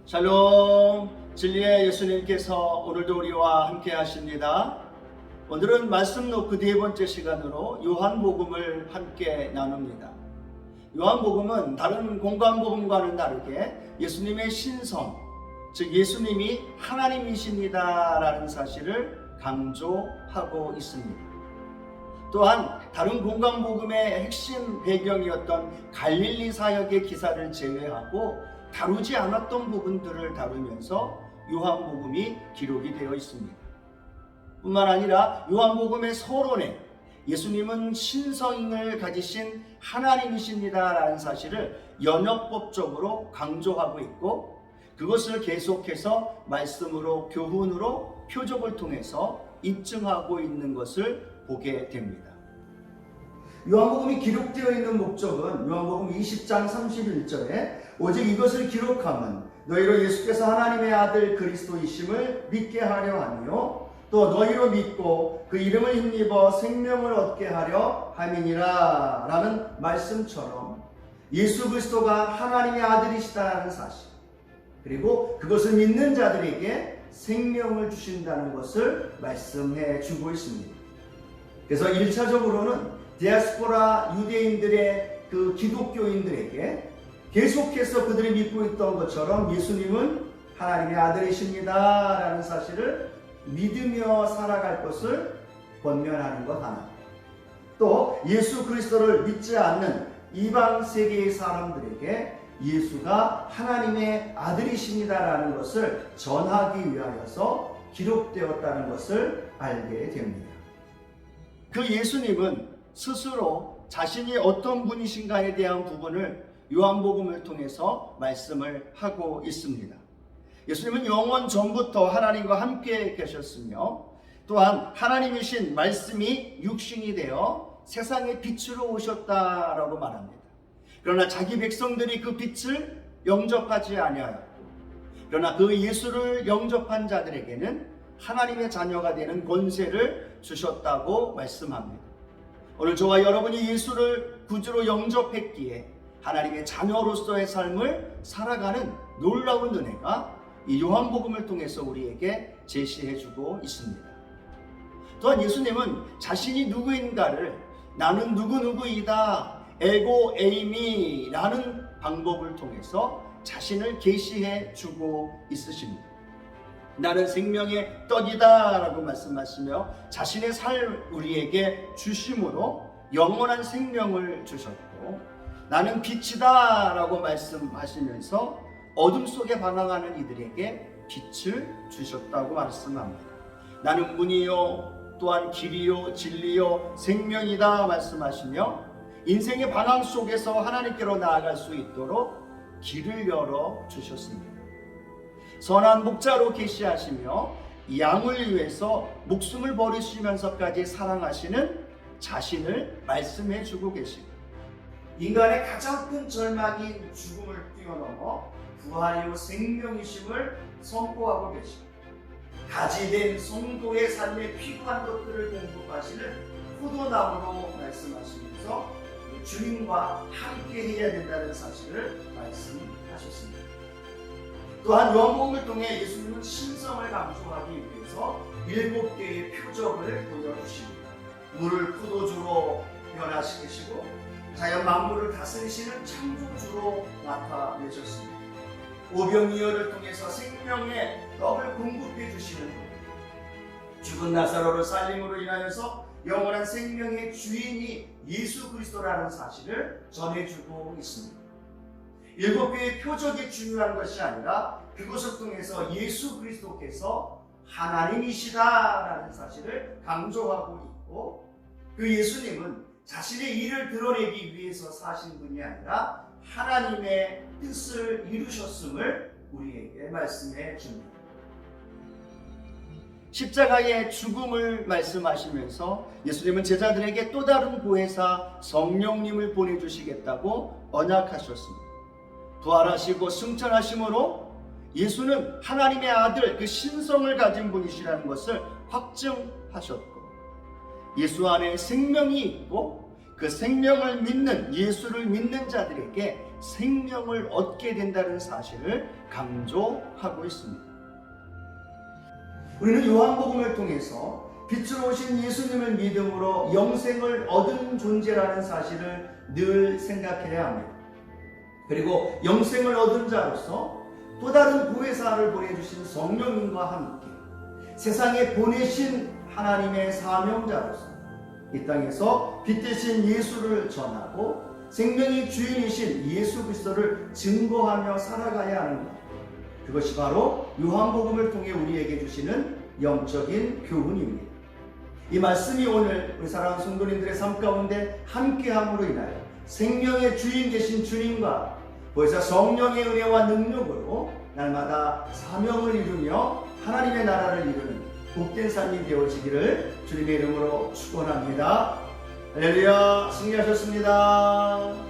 샬롬, 진리의 예수님께서 오늘도 우리와 함께 하십니다. 오늘은 말씀 노크 네 번째 시간으로 요한복음을 함께 나눕니다. 요한복음은 다른 공관복음과는 다르게 예수님의 신성, 즉 예수님이 하나님이십니다 라는 사실을 강조하고 있습니다. 또한 다른 공관복음의 핵심 배경이었던 갈릴리 사역의 기사를 제외하고 다루지 않았던 부분들을 다루면서 요한복음이 기록이 되어 있습니다. 뿐만 아니라 요한복음의 서론에 예수님은 신성을 가지신 하나님이십니다 라는 사실을 연역법적으로 강조하고 있고, 그것을 계속해서 말씀으로, 교훈으로, 표적을 통해서 입증하고 있는 것을 보게 됩니다. 요한복음이 기록되어 있는 목적은 요한복음 20장 31절에 오직 이것을 기록함은 너희로 예수께서 하나님의 아들 그리스도이심을 믿게 하려 하며 또 너희로 믿고 그 이름을 힘입어 생명을 얻게 하려 함이니라 라는 말씀처럼 예수 그리스도가 하나님의 아들이시다는 사실, 그리고 그것을 믿는 자들에게 생명을 주신다는 것을 말씀해 주고 있습니다. 그래서 1차적으로는 디아스포라 유대인들의 그 기독교인들에게 계속해서 그들이 믿고 있던 것처럼 예수님은 하나님의 아들이십니다 라는 사실을 믿으며 살아갈 것을 권면하는 것 하나, 또 예수 그리스도를 믿지 않는 이방 세계의 사람들에게 예수가 하나님의 아들이십니다 라는 것을 전하기 위하여서 기록되었다는 것을 알게 됩니다. 그 예수님은 스스로 자신이 어떤 분이신가에 대한 부분을 요한복음을 통해서 말씀을 하고 있습니다. 예수님은 영원 전부터 하나님과 함께 계셨으며 또한 하나님이신 말씀이 육신이 되어 세상의 빛으로 오셨다라고 말합니다. 그러나 자기 백성들이 그 빛을 영접하지 아니하였고, 그러나 그 예수를 영접한 자들에게는 하나님의 자녀가 되는 권세를 주셨다고 말씀합니다. 오늘 저와 여러분이 예수를 구주로 영접했기에 하나님의 자녀로서의 삶을 살아가는 놀라운 은혜가 이 요한복음을 통해서 우리에게 제시해주고 있습니다. 또한 예수님은 자신이 누구인가를 나는 누구누구이다, 에고 에이미 라는 방법을 통해서 자신을 계시해 주고 있으십니다. 나는 생명의 떡이다 라고 말씀하시며 자신의 삶을 우리에게 주심으로 영원한 생명을 주셨고, 나는 빛이다 라고 말씀하시면서 어둠 속에 방황하는 이들에게 빛을 주셨다고 말씀합니다. 나는 문이요 또한 길이요 진리요 생명이다 말씀하시며 인생의 방황 속에서 하나님께로 나아갈 수 있도록 길을 열어 주셨습니다. 선한 목자로 계시하시며 양을 위해서 목숨을 버리시면서까지 사랑하시는 자신을 말씀해 주고 계십니다. 인간의 가장 큰 절망인 죽음을 뛰어넘어 부활이요 생명이심을 선포하고 계십니다. 가지된 성도의 삶에 필요한 것들을 공급하시는 포도나무로 말씀하시면서 주님과 함께 해야 된다는 사실을 말씀하셨습니다. 또한 요한복음을 통해 예수님은 신성을 강조하기 위해서 7개의 표적을 보여주십니다. 물을 포도주로 변화시키시고 자연 만물을 다스리시는 창조주로 나타내셨습니다. 오병이어를 통해서 생명의 떡을 공급해 주시는 분, 죽은 나사로를 살림으로 인하여서 영원한 생명의 주인이 예수 그리스도라는 사실을 전해주고 있습니다. 7개의 표적이 중요한 것이 아니라 그것을 통해서 예수 그리스도께서 하나님이시다라는 사실을 강조하고 있고, 그 예수님은 자신의 일을 드러내기 위해서 사신 분이 아니라 하나님의 뜻을 이루셨음을 우리에게 말씀해 줍니다. 십자가의 죽음을 말씀하시면서 예수님은 제자들에게 또 다른 보혜사 성령님을 보내주시겠다고 언약하셨습니다. 부활하시고 승천하심으로 예수는 하나님의 아들, 그 신성을 가진 분이시라는 것을 확증하셨고, 예수 안에 생명이 있고 그 생명을 믿는, 예수를 믿는 자들에게 생명을 얻게 된다는 사실을 강조하고 있습니다. 우리는 요한복음을 통해서 빛으로 오신 예수님을 믿음으로 영생을 얻은 존재라는 사실을 늘 생각해야 합니다. 그리고 영생을 얻은 자로서 또 다른 보혜사를 보내주신 성령님과 함께 세상에 보내신 하나님의 사명자로서 이 땅에서 빛 대신 예수를 전하고 생명의 주인이신 예수 그리스도를 증거하며 살아가야 하는 것. 그것이 바로 요한복음을 통해 우리에게 주시는 영적인 교훈입니다. 이 말씀이 오늘 우리 사랑하는 성도님들의 삶 가운데 함께함으로 인하여 생명의 주인 되신 주님과 보혜사 성령의 은혜와 능력으로 날마다 사명을 이루며 하나님의 나라를 이루는 복된 삶이 되어지기를 주님의 이름으로 축원합니다. 할렐루야, 승리하셨습니다.